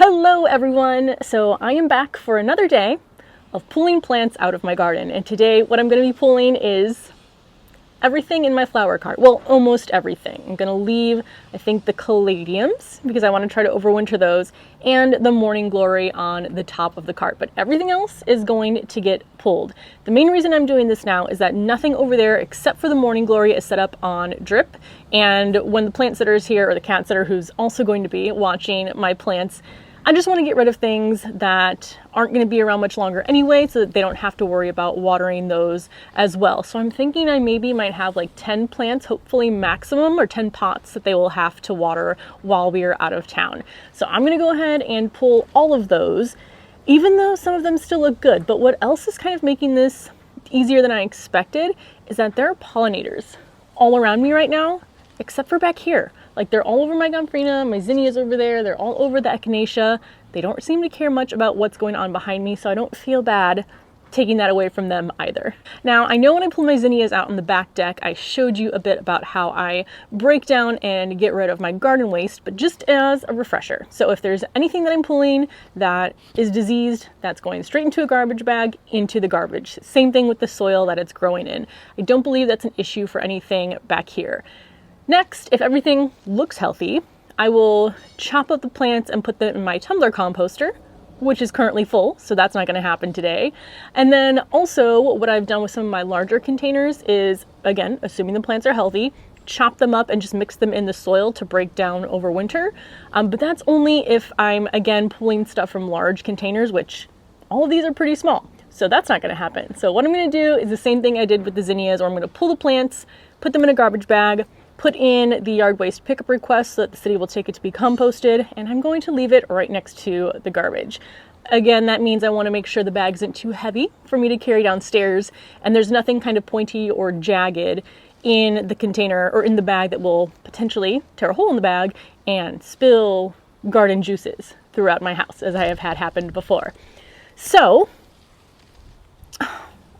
Hello everyone! So I am back for another day of pulling plants out of my garden, and today what I'm going to be pulling is everything in my flower cart. Well, almost everything. I'm going to leave, I think, the caladiums because I want to try to overwinter those, and the morning glory on the top of the cart, but everything else is going to get pulled. The main reason I'm doing this now is that nothing over there except for the morning glory is set up on drip, and when the plant sitter is here, or the cat sitter who's also going to be watching my plants, I just want to get rid of things that aren't going to be around much longer anyway, so that they don't have to worry about watering those as well. So I'm thinking I maybe might have like 10 plants, hopefully maximum, or 10 pots that they will have to water while we are out of town. So I'm going to go ahead and pull all of those, even though some of them still look good. But what else is kind of making this easier than I expected is that there are pollinators all around me right now, except for back here. Like, they're all over my gomphrena, my zinnias over there, they're all over the echinacea. They don't seem to care much about what's going on behind me, so I don't feel bad taking that away from them either. Now, I know when I pull my zinnias out on the back deck, I showed you a bit about how I break down and get rid of my garden waste, but just as a refresher. So if there's anything that I'm pulling that is diseased, that's going straight into a garbage bag, into the garbage. Same thing with the soil that it's growing in. I don't believe that's an issue for anything back here. Next, if everything looks healthy, I will chop up the plants and put them in my tumbler composter, which is currently full, so that's not going to happen today. And then also what I've done with some of my larger containers is, again, assuming the plants are healthy, chop them up and just mix them in the soil to break down over winter. But that's only if I'm, again, pulling stuff from large containers, which all of these are pretty small. So that's not going to happen. So what I'm going to do is the same thing I did with the zinnias, or I'm going to pull the plants, put them in a garbage bag, put in the yard waste pickup request so that the city will take it to be composted, and I'm going to leave it right next to the garbage. Again, that means I want to make sure the bag isn't too heavy for me to carry downstairs, and there's nothing kind of pointy or jagged in the container or in the bag that will potentially tear a hole in the bag and spill garden juices throughout my house, as I have had happened before. So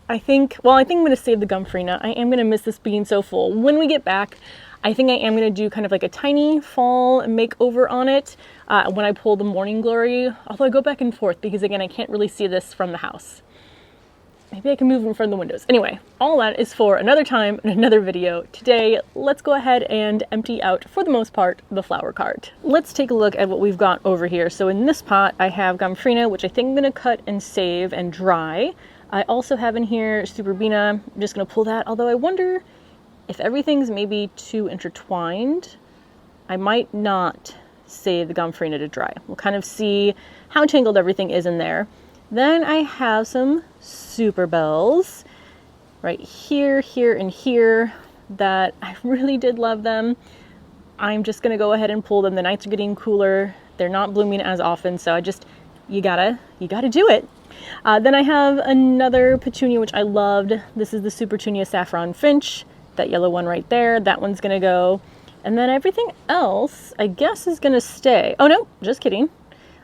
I think I'm going to save the gomphrena. I am going to miss this being so full. When we get back, I think I am going to do kind of like a tiny fall makeover on it when I pull the morning glory, although I go back and forth because, again, I can't really see this from the house. Maybe I can move in front of the windows. Anyway, all that is for another time in another video. Today, let's go ahead and empty out, for the most part, the flower cart. Let's take a look at what we've got over here. So in this pot, I have gomphrena, which I think I'm going to cut and save and dry. I also have in here Superbena. I'm just going to pull that, although I wonder if everything's maybe too intertwined, I might not save the gomphrena to dry. We'll kind of see how tangled everything is in there. Then I have some Superbells right here, here, and here that I really did love them. I'm just going to go ahead and pull them. The nights are getting cooler. They're not blooming as often, so you gotta do it. Then I have another petunia, which I loved. This is the Supertunia Saffron Finch. That yellow one right there, that one's gonna go. And then everything else, I guess, is gonna stay. Oh no, just kidding.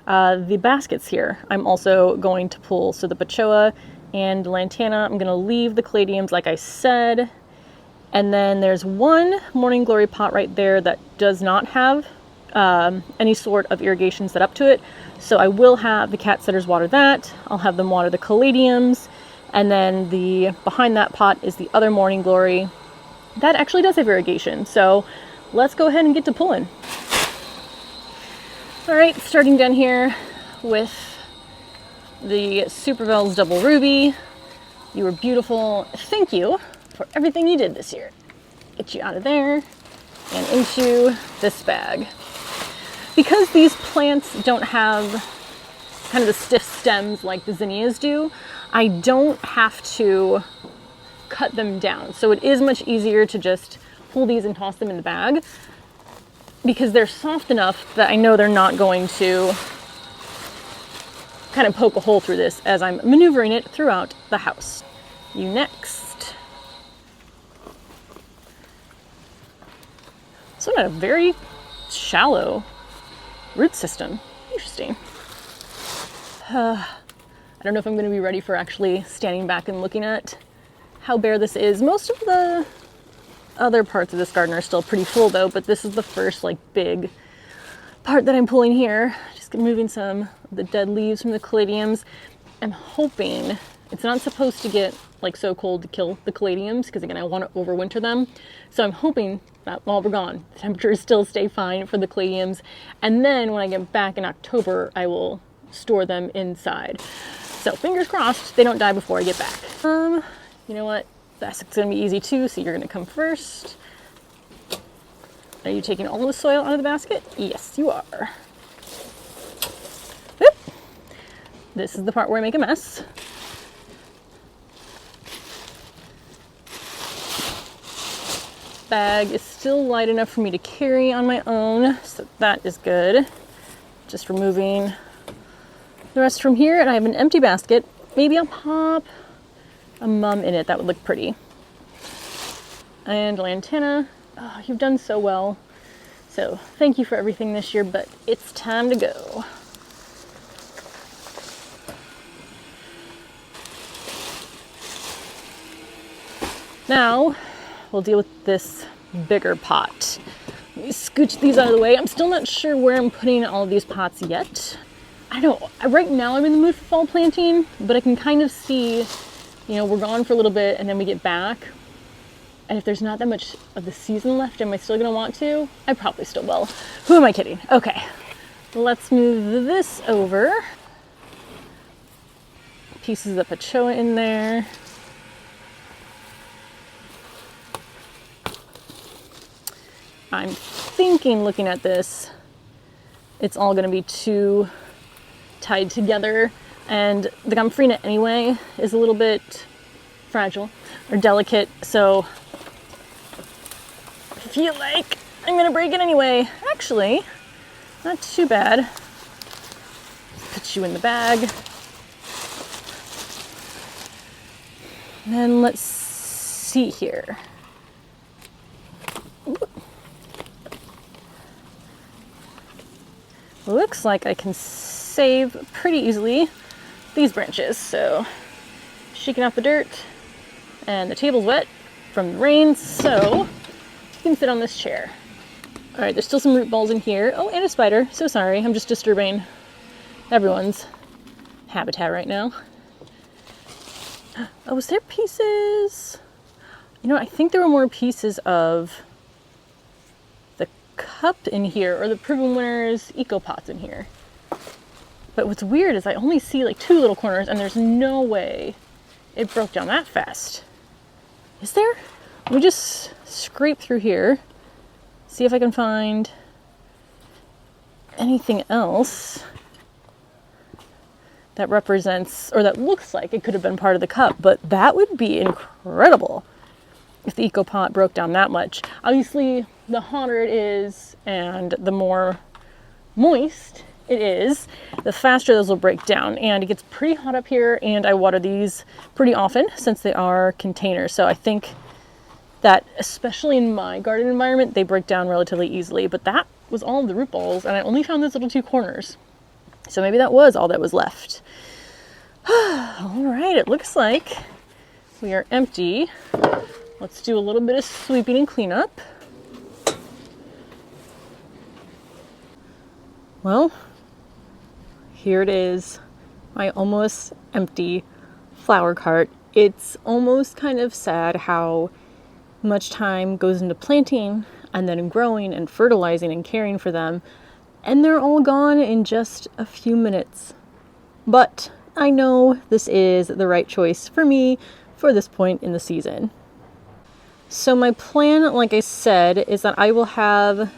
The baskets here, I'm also going to pull. So the Pachoa and Lantana, I'm gonna leave the caladiums like I said. And then there's one morning glory pot right there that does not have any sort of irrigation set up to it. So I will have the cat sitters water that. I'll have them water the caladiums. And then behind that pot is the other morning glory. That actually does have irrigation, so let's go ahead and get to pulling. All right, starting down here with the Superbells Double Ruby. You were beautiful. Thank you for everything you did this year. Get you out of there and into this bag. Because these plants don't have kind of the stiff stems like the zinnias do, I don't have to cut them down. So it is much easier to just pull these and toss them in the bag because they're soft enough that I know they're not going to kind of poke a hole through this as I'm maneuvering it throughout the house. You next. So a very shallow root system. Interesting. I don't know if I'm going to be ready for actually standing back and looking at how bare this is. Most of the other parts of this garden are still pretty full though, but this is the first like big part that I'm pulling here. Just removing some of the dead leaves from the caladiums. I'm hoping it's not supposed to get like so cold to kill the caladiums, because again, I want to overwinter them. So I'm hoping that while we're gone, the temperatures still stay fine for the caladiums. And then when I get back in October, I will store them inside. So fingers crossed they don't die before I get back. You know what? Basket's gonna be easy too, so you're gonna come first. Are you taking all the soil out of the basket? Yes, you are. Whoop. This is the part where I make a mess. Bag is still light enough for me to carry on my own, so that is good. Just removing the rest from here, and I have an empty basket. Maybe I'll pop a mum in it. That would look pretty. And Lantana, oh, you've done so well. So thank you for everything this year, but it's time to go. Now we'll deal with this bigger pot. Let me scooch these out of the way. I'm still not sure where I'm putting all of these pots yet. I don't, right now I'm in the mood for fall planting, but I can kind of see, you know, we're gone for a little bit and then we get back. And if there's not that much of the season left, am I still gonna want to? I probably still will. Who am I kidding? Okay, let's move this over. Pieces of Pachoa in there. I'm thinking, looking at this, it's all gonna be too tied together, and the Gomphrena anyway is a little bit fragile or delicate, so I feel like I'm gonna break it anyway. Actually, not too bad. Put you in the bag. And then let's see here. Looks like I can save pretty easily these branches. So shaking off the dirt, and the table's wet from the rain, so you can sit on this chair. All right, there's still some root balls in here. Oh, and a spider. So sorry, I'm just disturbing everyone's habitat right now. Oh, was there pieces? You know, I think there were more pieces of the cup in here, or the Proven Winners Eco Pots in here. But what's weird is I only see like 2 little corners, and there's no way it broke down that fast. Is there? Let me just scrape through here, see if I can find anything else that represents, or that looks like it could have been part of the cup, but that would be incredible if the Eco Pot broke down that much. Obviously, the hotter it is and the more moist it is, the faster those will break down. And it gets pretty hot up here, and I water these pretty often since they are containers. So I think that, especially in my garden environment, they break down relatively easily. But that was all of the root balls, and I only found those little 2 corners. So maybe that was all that was left. All right, it looks like we are empty. Let's do a little bit of sweeping and cleanup. Well, here it is, my almost empty flower cart. It's almost kind of sad how much time goes into planting and then growing and fertilizing and caring for them, and they're all gone in just a few minutes. But I know this is the right choice for me for this point in the season. So my plan, like I said, is that I will have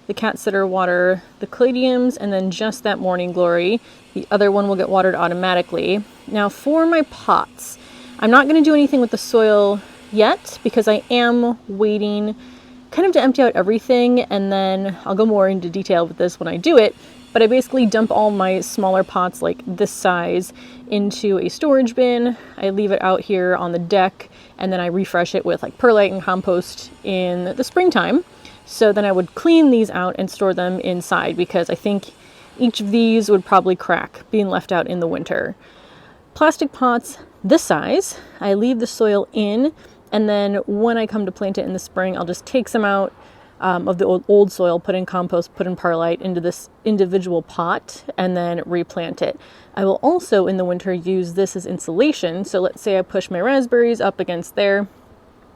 the cat sitter water the caladiums and then just that morning glory. The other one will get watered automatically. Now for my pots, I'm not going to do anything with the soil yet because I am waiting kind of to empty out everything, and then I'll go more into detail with this when I do it. But I basically dump all my smaller pots like this size into a storage bin. I leave it out here on the deck, and then I refresh it with like perlite and compost in the springtime. So then I would clean these out and store them inside, because I think each of these would probably crack being left out in the winter. Plastic pots this size, I leave the soil in, and then when I come to plant it in the spring, I'll just take some out, of the old soil, put in compost, put in perlite into this individual pot, and then replant it. I will also in the winter use this as insulation. So let's say I push my raspberries up against there.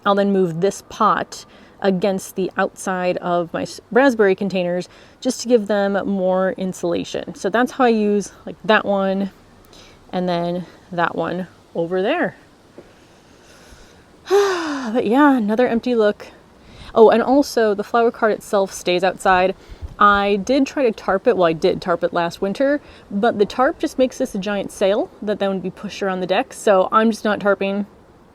I'll then move this pot against the outside of my raspberry containers just to give them more insulation. So that's how I use like that one and then that one over there. But yeah, another empty look. Oh, and also the flower cart itself stays outside. I did try to tarp it. Well, I did tarp it last winter, but the tarp just makes this a giant sail that then would be pushed around the deck. So I'm just not tarping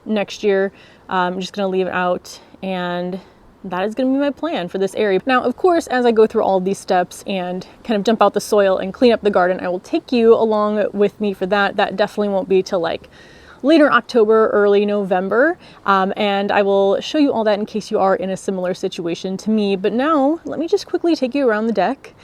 next year. I'm just going to leave it out, and that is going to be my plan for this area. Now, of course, as I go through all of these steps and kind of dump out the soil and clean up the garden, I will take you along with me for that. That definitely won't be till like later October, early November, and I will show you all that in case you are in a similar situation to me. But now let me just quickly take you around the deck,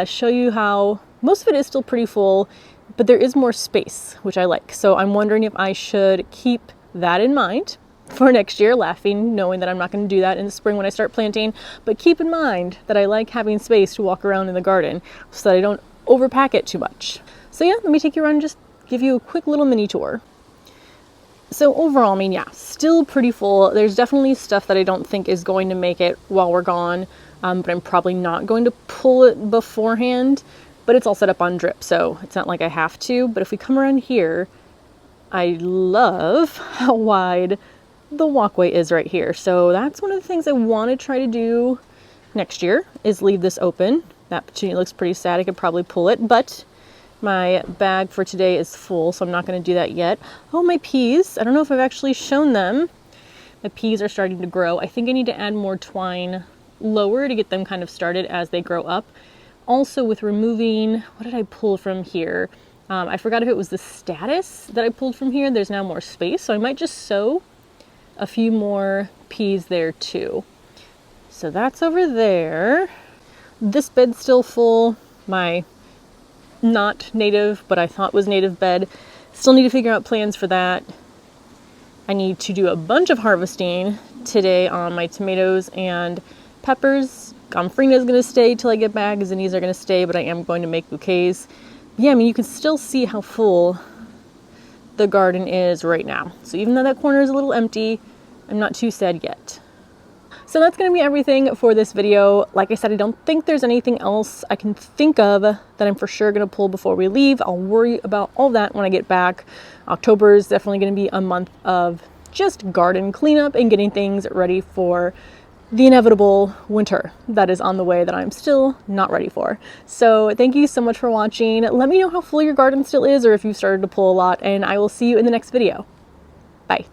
show you how most of it is still pretty full, but there is more space, which I like. So I'm wondering if I should keep that in mind for next year, laughing, knowing that I'm not going to do that in the spring when I start planting, but keep in mind that I like having space to walk around in the garden so that I don't overpack it too much. So yeah, let me take you around and just give you a quick little mini tour. So overall, I mean, yeah, still pretty full. There's definitely stuff that I don't think is going to make it while we're gone, but I'm probably not going to pull it beforehand, but it's all set up on drip, so it's not like I have to. But if we come around here, I love how wide the walkway is right here. So that's one of the things I want to try to do next year, is leave this open. That petunia looks pretty sad. I could probably pull it, but my bag for today is full, so I'm not going to do that yet. Oh, my peas. I don't know if I've actually shown them. My peas are starting to grow. I think I need to add more twine lower to get them kind of started as they grow up. Also with removing, what did I pull from here? I forgot if it was the status that I pulled from here. There's now more space, so I might just sow a few more peas there too. So that's over there. This bed's still full. My not native, but I thought was native bed. Still need to figure out plans for that. I need to do a bunch of harvesting today on my tomatoes and peppers. Gomphrena is going to stay till I get back. Zinnias are going to stay, but I am going to make bouquets. But yeah, I mean, you can still see how full the garden is right now. So even though that corner is a little empty, I'm not too sad yet. So that's going to be everything for this video. Like I said, I don't think there's anything else I can think of that I'm for sure going to pull before we leave. I'll worry about all that when I get back. October is definitely going to be a month of just garden cleanup and getting things ready for the inevitable winter that is on the way that I'm still not ready for. So thank you so much for watching. Let me know how full your garden still is or if you've started to pull a lot, and I will see you in the next video. Bye.